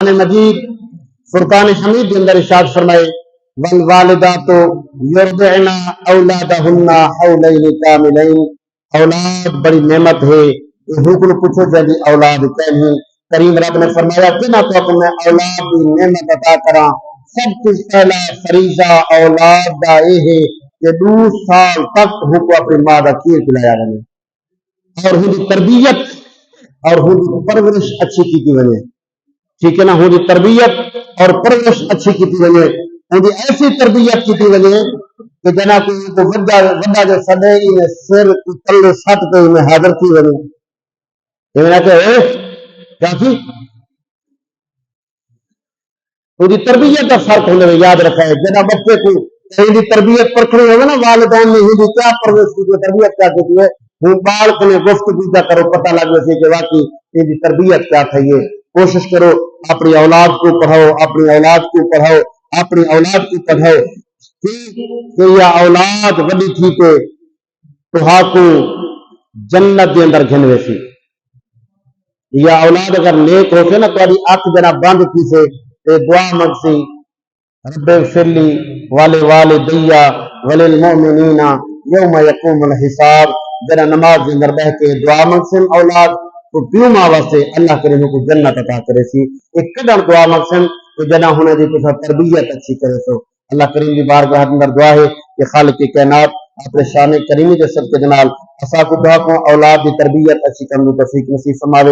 قرآن مجید فرقان حمید کے اندر ارشاد فرمائے والوالدات یرضعن اولادہن حولین کاملین، اولاد بڑی نعمت ہے، حکم پوچھو جی اولاد کہیں کریم رب نے فرمایا کہ نہ تو میں اولاد کی نعمت عطا کراں، سب کچھ پہلا فریضہ اولاد کا یہ ہے کہ 2 سال تک حکم اپنی ماں کا کھیر پلایا رہے اور ان کی تربیت اور ان کی پرورش اچھی کی وجے، ٹھیک ہے نا، ان کی تربیت اور پرورش اچھی کی وجے، ان کی ایسی تربیت کی وجے کہ جنا کوئی تو وڈا جو سدے سر تلے سٹ پہ میں حاضر کی وجے کیا تھی ان کی تربیت کا فرق ہونے میں یاد رکھا ہے۔ جنا بچے کو ان کی تربیت پرکھنی ہوگا نا والدین نے ان کی کیا پرورش کی تربیت کیا کی ہے، ہوں بالک نے گفتگو کیا کرو پتہ لگ جائے کہ واقعی ان کی تربیت کیا تھی ہے۔ کوشش کرو اپنی اولاد کو پڑھاؤ، اپنی اولاد کو پڑھاؤ، اپنی اولاد کو پڑھاؤ کہ یہ اولاد وڈی تھی کہ تو کو جنت کے اندر گھنوے سی، یا اولاد اگر نیک ہوتے نا تو اکھ جنا بند تھی سے دعا منگسی رب اغفر لی ولوالدیا وللمؤمنین یوم یقوم الحساب، جنا نماز کے اندر بیٹھ کے دعا منگسن اولاد تو پیو ماں واسطے اللہ کرے کو جنت عطا کرے سی، ایک کدن دعا منگسن تو جنا ہونے دی کچھ تربیت اچھی کرے تو اللہ کریم کی بارگاہ اندر دعا ہے کہ خالق کائنات اپنے شان کریمی کے صدقے نال اسا کو دعا کو اولاد کی تربیت اچھی کرنے کی توفیق نصیب فرماوے۔